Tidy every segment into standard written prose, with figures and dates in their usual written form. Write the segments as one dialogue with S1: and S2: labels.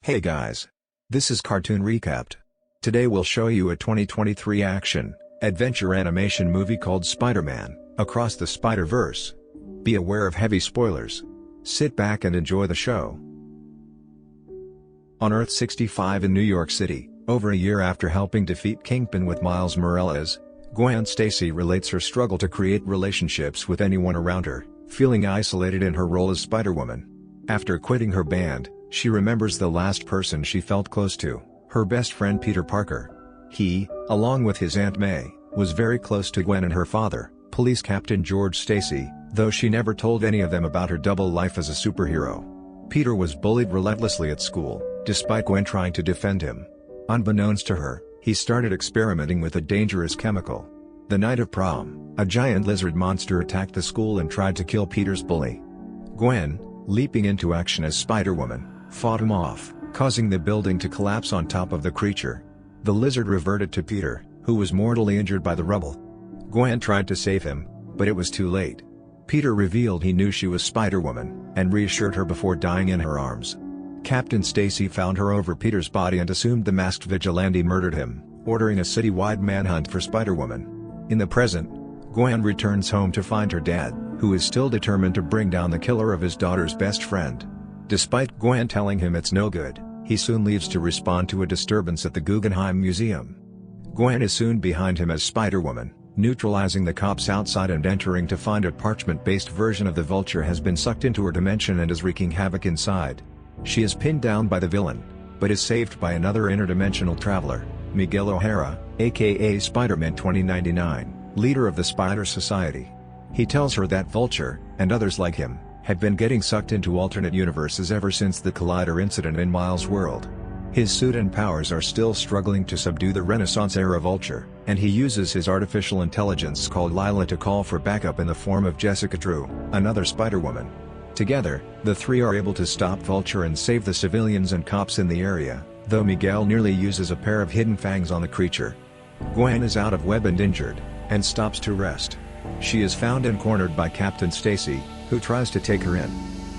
S1: Hey guys. This is Cartoon Recapped. Today we'll show you a 2023 action-adventure animation movie called Spider-Man: Across the Spider-Verse. Be aware of heavy spoilers. Sit back and enjoy the show. On Earth 65 in New York City, over a year after helping defeat Kingpin with Miles Morales, Gwen Stacy relates her struggle to create relationships with anyone around her, feeling isolated in her role as Spider-Woman. After quitting her band, she remembers the last person she felt close to, her best friend Peter Parker. He, along with his Aunt May, was very close to Gwen and her father, Police Captain George Stacy, though she never told any of them about her double life as a superhero. Peter was bullied relentlessly at school, despite Gwen trying to defend him. Unbeknownst to her, he started experimenting with a dangerous chemical. The night of prom, a giant lizard monster attacked the school and tried to kill Peter's bully. Gwen, leaping into action as Spider-Woman, fought him off, causing the building to collapse on top of the creature. The lizard reverted to Peter, who was mortally injured by the rubble. Gwen tried to save him, but it was too late. Peter revealed he knew she was Spider-Woman, and reassured her before dying in her arms. Captain Stacy found her over Peter's body and assumed the masked vigilante murdered him, ordering a citywide manhunt for Spider-Woman. In the present, Gwen returns home to find her dad, who is still determined to bring down the killer of his daughter's best friend. Despite Gwen telling him it's no good, he soon leaves to respond to a disturbance at the Guggenheim Museum. Gwen is soon behind him as Spider-Woman, neutralizing the cops outside and entering to find a parchment-based version of the Vulture has been sucked into her dimension and is wreaking havoc inside. She is pinned down by the villain, but is saved by another interdimensional traveler, Miguel O'Hara, aka Spider-Man 2099, leader of the Spider Society. He tells her that Vulture, and others like him, have been getting sucked into alternate universes ever since the Collider incident in Miles' world. His suit and powers are still struggling to subdue the Renaissance-era Vulture, and he uses his artificial intelligence called Lila to call for backup in the form of Jessica Drew, another Spider-Woman. Together, the three are able to stop Vulture and save the civilians and cops in the area, though Miguel nearly uses a pair of hidden fangs on the creature. Gwen is out of web and injured, and stops to rest. She is found and cornered by Captain Stacy, who tries to take her in.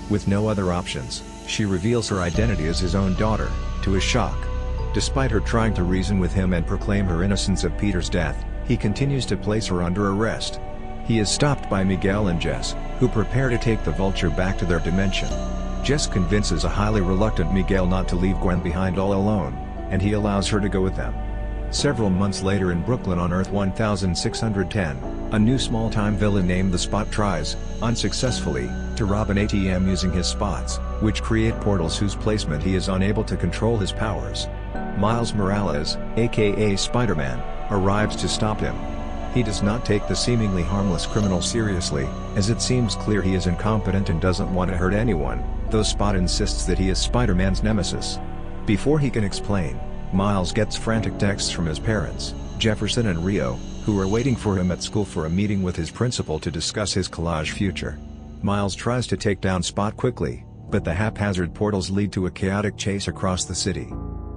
S1: With no other options, she reveals her identity as his own daughter, to his shock. Despite her trying to reason with him and proclaim her innocence of Peter's death, he continues to place her under arrest. He is stopped by Miguel and Jess, who prepare to take the Vulture back to their dimension. Jess convinces a highly reluctant Miguel not to leave Gwen behind all alone, and he allows her to go with them. Several months later in Brooklyn on Earth 1610, a new small-time villain named the Spot tries, unsuccessfully, to rob an ATM using his spots, which create portals whose placement he is unable to control his powers. Miles Morales, aka Spider-Man, arrives to stop him. He does not take the seemingly harmless criminal seriously, as it seems clear he is incompetent and doesn't want to hurt anyone, though Spot insists that he is Spider-Man's nemesis. Before he can explain, Miles gets frantic texts from his parents, Jefferson and Rio, who are waiting for him at school for a meeting with his principal to discuss his collage future. Miles tries to take down Spot quickly, but the haphazard portals lead to a chaotic chase across the city.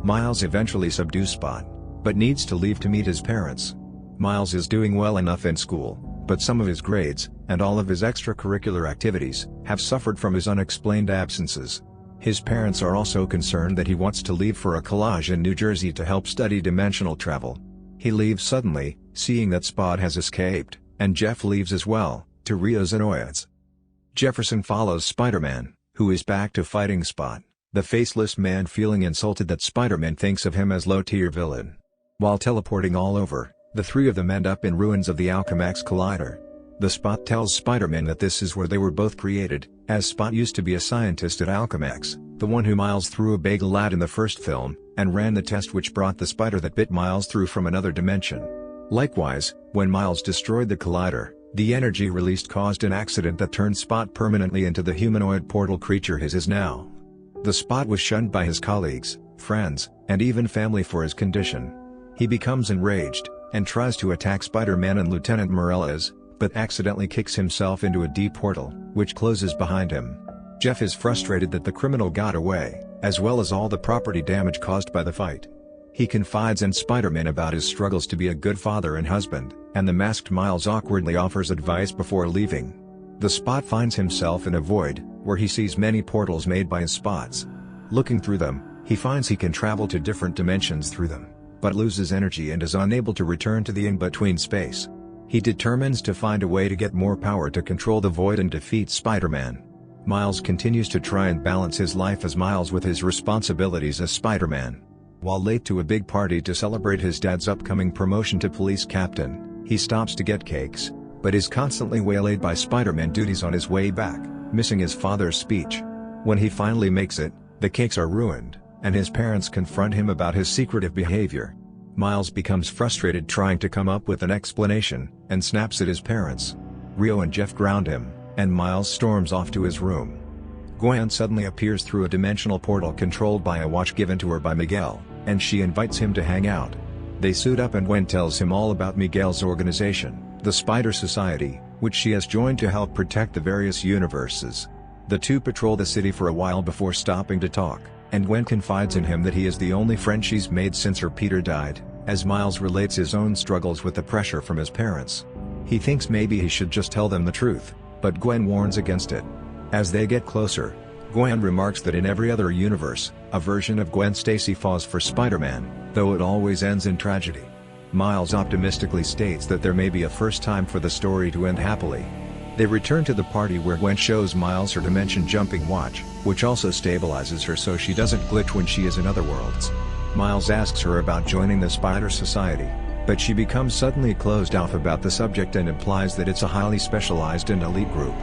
S1: Miles eventually subdues Spot, but needs to leave to meet his parents. Miles is doing well enough in school, but some of his grades, and all of his extracurricular activities, have suffered from his unexplained absences. His parents are also concerned that he wants to leave for a collage in New Jersey to help study dimensional travel. He leaves suddenly, seeing that Spot has escaped, and Jeff leaves as well, to Rio's annoyance. Jefferson follows Spider-Man, who is back to fighting Spot, the faceless man feeling insulted that Spider-Man thinks of him as low-tier villain. While teleporting all over, the three of them end up in ruins of the Alchemax Collider. The Spot tells Spider-Man that this is where they were both created, as Spot used to be a scientist at Alchemax, the one who Miles threw a bagel at in the first film, and ran the test which brought the spider that bit Miles through from another dimension. Likewise, when Miles destroyed the Collider, the energy released caused an accident that turned Spot permanently into the humanoid portal creature his is now. The Spot was shunned by his colleagues, friends, and even family for his condition. He becomes enraged, and tries to attack Spider-Man and Lieutenant Morales, but accidentally kicks himself into a deep portal, which closes behind him. Jeff is frustrated that the criminal got away, as well as all the property damage caused by the fight. He confides in Spider-Man about his struggles to be a good father and husband, and the masked Miles awkwardly offers advice before leaving. The Spot finds himself in a void, where he sees many portals made by his spots. Looking through them, He finds he can travel to different dimensions through them, but loses energy and is unable to return to the in-between space. He determines to find a way to get more power to control the Void and defeat Spider-Man. Miles continues to try and balance his life as Miles with his responsibilities as Spider-Man. While late to a big party to celebrate his dad's upcoming promotion to police captain, he stops to get cakes, but is constantly waylaid by Spider-Man duties on his way back, missing his father's speech. When he finally makes it, the cakes are ruined, and his parents confront him about his secretive behavior. Miles becomes frustrated trying to come up with an explanation, and snaps at his parents. Rio and Jeff ground him, and Miles storms off to his room. Gwen suddenly appears through a dimensional portal controlled by a watch given to her by Miguel, and she invites him to hang out. They suit up and Gwen tells him all about Miguel's organization, the Spider Society, which she has joined to help protect the various universes. The two patrol the city for a while before stopping to talk, and Gwen confides in him that he is the only friend she's made since her Peter died, as Miles relates his own struggles with the pressure from his parents. He thinks maybe he should just tell them the truth, but Gwen warns against it. As they get closer, Gwen remarks that in every other universe, a version of Gwen Stacy falls for Spider-Man, though it always ends in tragedy. Miles optimistically states that there may be a first time for the story to end happily. They return to the party where Gwen shows Miles her dimension-jumping watch, which also stabilizes her so she doesn't glitch when she is in other worlds. Miles asks her about joining the Spider Society, but she becomes suddenly closed off about the subject and implies that it's a highly specialized and elite group.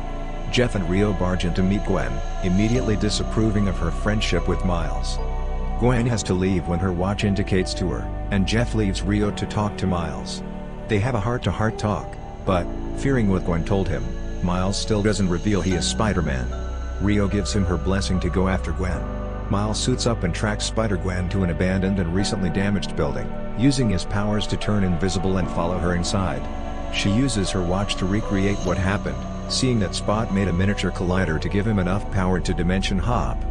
S1: Jeff and Rio barge in to meet Gwen, immediately disapproving of her friendship with Miles. Gwen has to leave when her watch indicates to her, and Jeff leaves Rio to talk to Miles. They have a heart-to-heart talk, but, fearing what Gwen told him, Miles still doesn't reveal he is Spider-Man. Rio gives him her blessing to go after Gwen. Miles suits up and tracks Spider-Gwen to an abandoned and recently damaged building, using his powers to turn invisible and follow her inside. She uses her watch to recreate what happened, seeing that Spot made a miniature collider to give him enough power to dimension hop.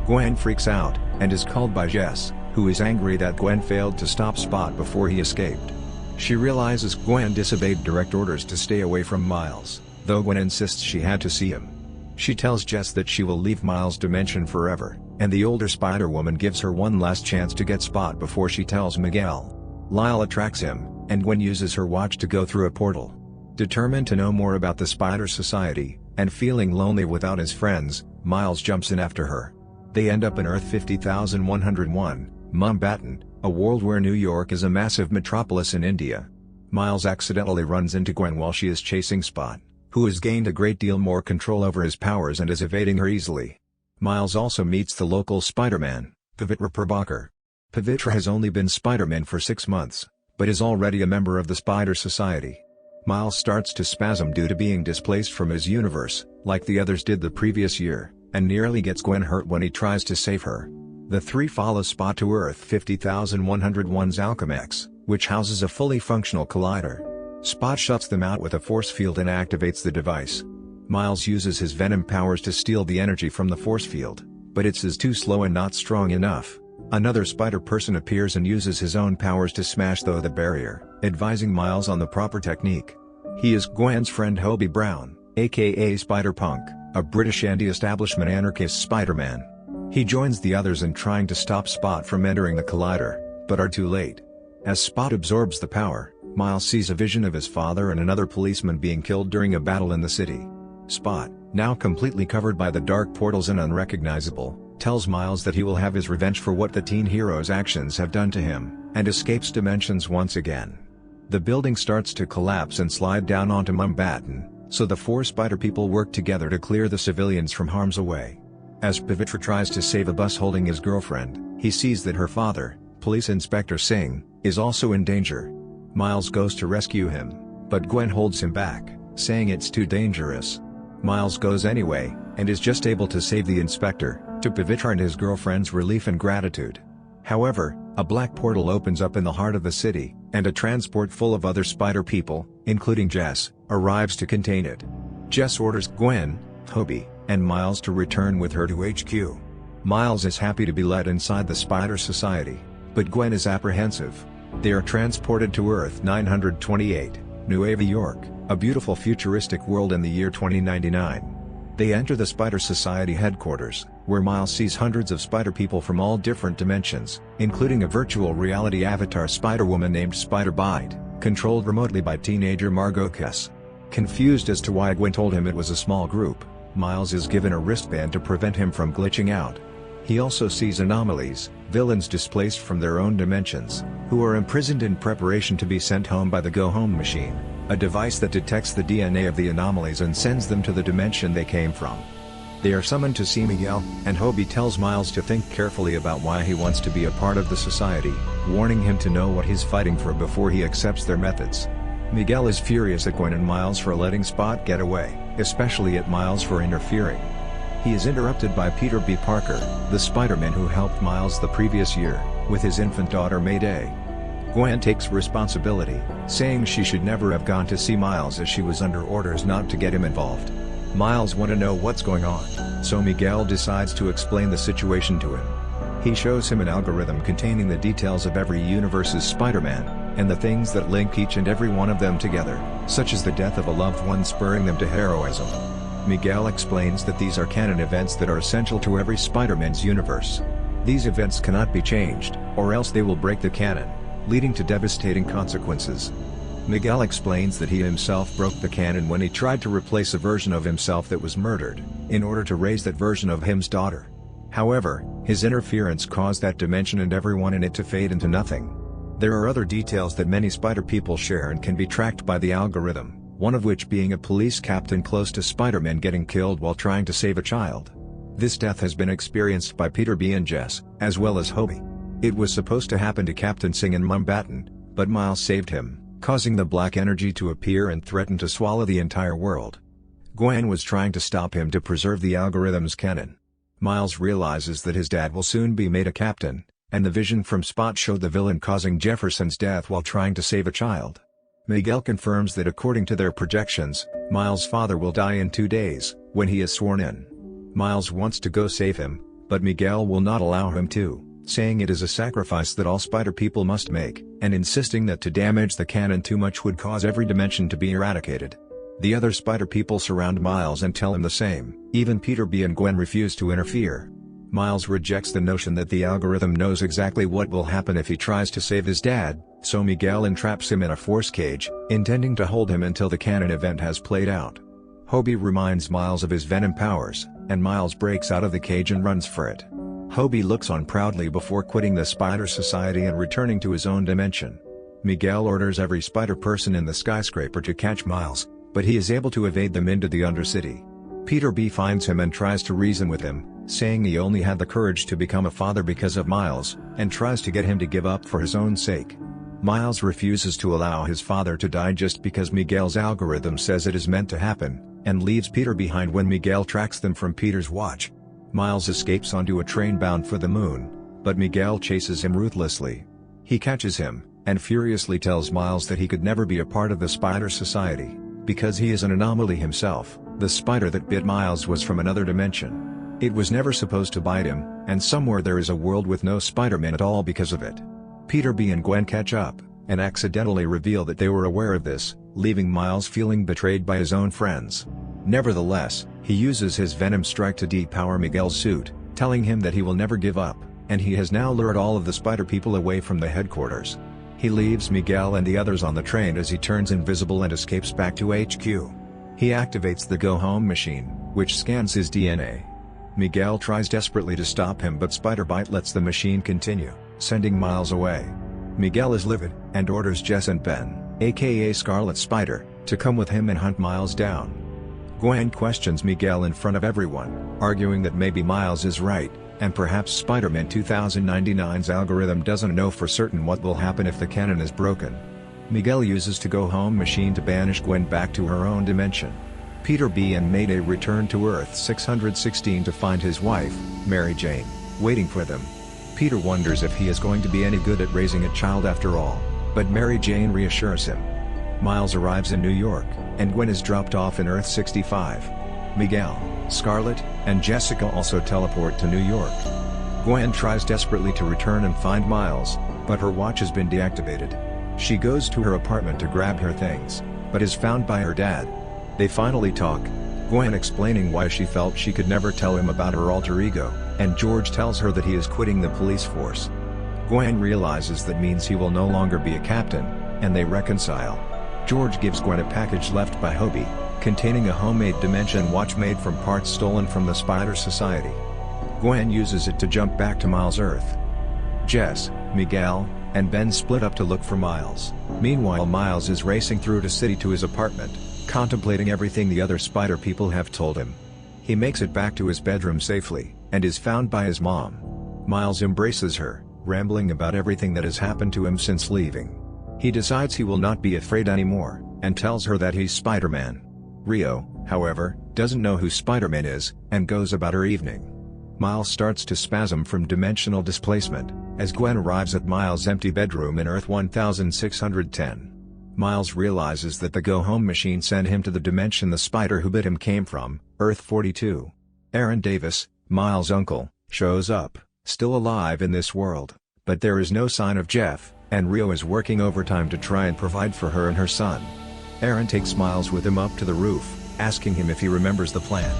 S1: Gwen freaks out, and is called by Jess, who is angry that Gwen failed to stop Spot before he escaped. She realizes Gwen disobeyed direct orders to stay away from Miles, though Gwen insists she had to see him. She tells Jess that she will leave Miles' dimension forever, and the older Spider-Woman gives her one last chance to get Spot before she tells Miguel. Lyle attracts him, and Gwen uses her watch to go through a portal. Determined to know more about the Spider Society, and feeling lonely without his friends, Miles jumps in after her. They end up in Earth 50101, Mumbattan, a world where New York is a massive metropolis in India. Miles accidentally runs into Gwen while she is chasing Spot, who has gained a great deal more control over his powers and is evading her easily. Miles also meets the local Spider-Man, Pavitra Prabhakar. Pavitra has only been Spider-Man for 6 months, but is already a member of the Spider Society. Miles starts to spasm due to being displaced from his universe, like the others did the previous year, and nearly gets Gwen hurt when he tries to save her. The three follow Spot to Earth 50101's Alchemex, which houses a fully functional collider. Spot shuts them out with a force field and activates the device. Miles uses his venom powers to steal the energy from the force field, but it's too slow and not strong enough. Another Spider-Person appears and uses his own powers to smash through the barrier, advising Miles on the proper technique. He is Gwen's friend Hobie Brown, aka Spider-Punk, a British anti-establishment anarchist Spider-Man. He joins the others in trying to stop Spot from entering the collider, but are too late. As Spot absorbs the power, Miles sees a vision of his father and another policeman being killed during a battle in the city. Spot, now completely covered by the dark portals and unrecognizable, tells Miles that he will have his revenge for what the teen hero's actions have done to him, and escapes dimensions once again. The building starts to collapse and slide down onto Mumbattan, so the four Spider people work together to clear the civilians from harm's way. As Pavitra tries to save a bus holding his girlfriend, he sees that her father, Police Inspector Singh, is also in danger. Miles goes to rescue him, but Gwen holds him back, saying it's too dangerous. Miles goes anyway, and is just able to save the inspector, to Pavitra and his girlfriend's relief and gratitude. However, a black portal opens up in the heart of the city, and a transport full of other Spider people, including Jess, arrives to contain it. Jess orders Gwen, Hobie, and Miles to return with her to HQ. Miles is happy to be let inside the Spider Society, but Gwen is apprehensive. They are transported to Earth 928, Nueva York, a beautiful futuristic world in the year 2099. They enter the Spider Society headquarters, where Miles sees hundreds of spider people from all different dimensions, including a virtual reality avatar Spider-Woman named Spider-Bite, controlled remotely by teenager Margot Kess. Confused as to why Gwen told him it was a small group, Miles is given a wristband to prevent him from glitching out. He also sees anomalies, villains displaced from their own dimensions, who are imprisoned in preparation to be sent home by the Go Home machine, a device that detects the DNA of the anomalies and sends them to the dimension they came from. They are summoned to see Miguel, and Hobie tells Miles to think carefully about why he wants to be a part of the society, warning him to know what he's fighting for before he accepts their methods. Miguel is furious at Gwen and Miles for letting Spot get away, especially at Miles for interfering. He is interrupted by Peter B. Parker, the Spider-Man who helped Miles the previous year, with his infant daughter Mayday. Gwen takes responsibility, saying she should never have gone to see Miles as she was under orders not to get him involved. Miles wants to know what's going on, so Miguel decides to explain the situation to him. He shows him an algorithm containing the details of every universe's Spider-Man, and the things that link each and every one of them together, such as the death of a loved one spurring them to heroism. Miguel explains that these are canon events that are essential to every Spider-Man's universe. These events cannot be changed, or else they will break the canon, leading to devastating consequences. Miguel explains that he himself broke the canon when he tried to replace a version of himself that was murdered, in order to raise that version of him's daughter. However, his interference caused that dimension and everyone in it to fade into nothing. There are other details that many spider people share and can be tracked by the algorithm, one of which being a police captain close to Spider-Man getting killed while trying to save a child. This death has been experienced by Peter B. and Jess, as well as Hobie. It was supposed to happen to Captain Singh and Mumbattan, but Miles saved him, causing the black energy to appear and threaten to swallow the entire world. Gwen was trying to stop him to preserve the algorithm's canon. Miles realizes that his dad will soon be made a captain, and the vision from Spot showed the villain causing Jefferson's death while trying to save a child. Miguel confirms that according to their projections, Miles' father will die in 2 days, when he is sworn in. Miles wants to go save him, but Miguel will not allow him to, saying it is a sacrifice that all spider people must make, and insisting that to damage the canon too much would cause every dimension to be eradicated. The other spider people surround Miles and tell him the same, even Peter B. and Gwen refuse to interfere. Miles rejects the notion that the algorithm knows exactly what will happen if he tries to save his dad, so Miguel entraps him in a force cage, intending to hold him until the canon event has played out. Hobie reminds Miles of his venom powers, and Miles breaks out of the cage and runs for it. Hobie looks on proudly before quitting the Spider Society and returning to his own dimension. Miguel orders every spider person in the skyscraper to catch Miles, but he is able to evade them into the Undercity. Peter B. finds him and tries to reason with him, saying he only had the courage to become a father because of Miles, and tries to get him to give up for his own sake. Miles refuses to allow his father to die just because Miguel's algorithm says it is meant to happen, and leaves Peter behind when Miguel tracks them from Peter's watch. Miles escapes onto a train bound for the moon, but Miguel chases him ruthlessly. He catches him, and furiously tells Miles that he could never be a part of the Spider Society, because he is an anomaly himself. The spider that bit Miles was from another dimension. It was never supposed to bite him, and somewhere there is a world with no Spider-Man at all because of it. Peter B. and Gwen catch up, and accidentally reveal that they were aware of this, leaving Miles feeling betrayed by his own friends. Nevertheless, he uses his Venom Strike to depower Miguel's suit, telling him that he will never give up, and he has now lured all of the spider people away from the headquarters. He leaves Miguel and the others on the train as he turns invisible and escapes back to HQ. He activates the Go Home machine, which scans his DNA. Miguel tries desperately to stop him, but Spider-Bite lets the machine continue, sending Miles away. Miguel is livid, and orders Jess and Ben, aka Scarlet Spider, to come with him and hunt Miles down. Gwen questions Miguel in front of everyone, arguing that maybe Miles is right, and perhaps Spider-Man 2099's algorithm doesn't know for certain what will happen if the canon is broken. Miguel uses the Go Home machine to banish Gwen back to her own dimension. Peter B. and Mayday return to Earth 616 to find his wife, Mary Jane, waiting for them. Peter wonders if he is going to be any good at raising a child after all, but Mary Jane reassures him. Miles arrives in New York, and Gwen is dropped off in Earth 65. Miguel, Scarlet, and Jessica also teleport to New York. Gwen tries desperately to return and find Miles, but her watch has been deactivated. She goes to her apartment to grab her things, but is found by her dad. They finally talk. Gwen explaining why she felt she could never tell him about her alter ego, and George tells her that he is quitting the police force. Gwen realizes that means he will no longer be a captain, and they reconcile. George gives Gwen a package left by Hobie, containing a homemade dimension watch made from parts stolen from the Spider Society. Gwen uses it to jump back to Miles' Earth. Jess, Miguel, and Ben split up to look for Miles. Meanwhile, Miles is racing through the city to his apartment, contemplating everything the other Spider people have told him. He makes it back to his bedroom safely, and is found by his mom. Miles embraces her, rambling about everything that has happened to him since leaving. He decides he will not be afraid anymore, and tells her that he's Spider-Man. Rio, however, doesn't know who Spider-Man is, and goes about her evening. Miles starts to spasm from dimensional displacement, as Gwen arrives at Miles' empty bedroom in Earth 1610. Miles realizes that the go-home machine sent him to the dimension the spider who bit him came from, Earth 42. Aaron Davis, Miles' uncle, shows up, still alive in this world, but there is no sign of Jeff, and Rio is working overtime to try and provide for her and her son. Aaron takes Miles with him up to the roof, asking him if he remembers the plan.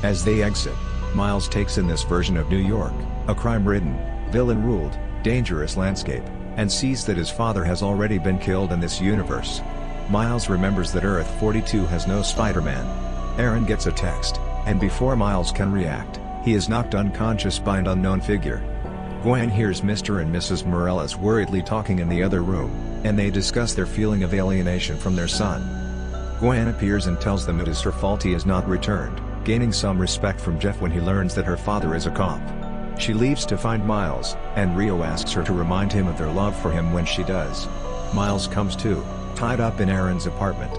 S1: As they exit, Miles takes in this version of New York, a crime-ridden, villain-ruled, dangerous landscape, and sees that his father has already been killed in this universe. Miles remembers that Earth 42 has no Spider-Man. Aaron gets a text, and before Miles can react, he is knocked unconscious by an unknown figure. Gwen hears Mr. and Mrs. Morales worriedly talking in the other room, and they discuss their feeling of alienation from their son. Gwen appears and tells them it is her fault he has not returned, gaining some respect from Jeff when he learns that her father is a cop. She leaves to find Miles, and Rio asks her to remind him of their love for him when she does. Miles comes to, tied up in Aaron's apartment.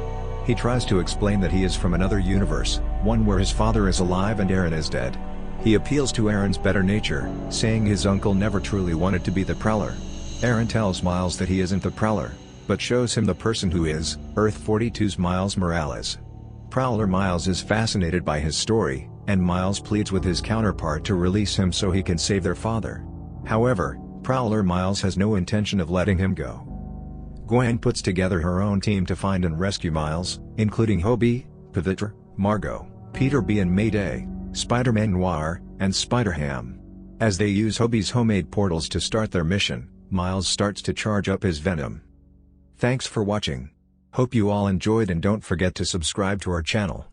S1: He tries to explain that he is from another universe, one where his father is alive and Aaron is dead. He appeals to Aaron's better nature, saying his uncle never truly wanted to be the Prowler. Aaron tells Miles that he isn't the Prowler, but shows him the person who is, Earth 42's Miles Morales. Prowler Miles is fascinated by his story, and Miles pleads with his counterpart to release him so he can save their father. However, Prowler Miles has no intention of letting him go. Gwen puts together her own team to find and rescue Miles, including Hobie, Vulture, Margot, Peter B and Mayday, Spider-Man Noir, and Spider-Ham. As they use Hobie's homemade portals to start their mission, Miles starts to charge up his venom. Thanks for watching. Hope you all enjoyed and don't forget to subscribe to our channel.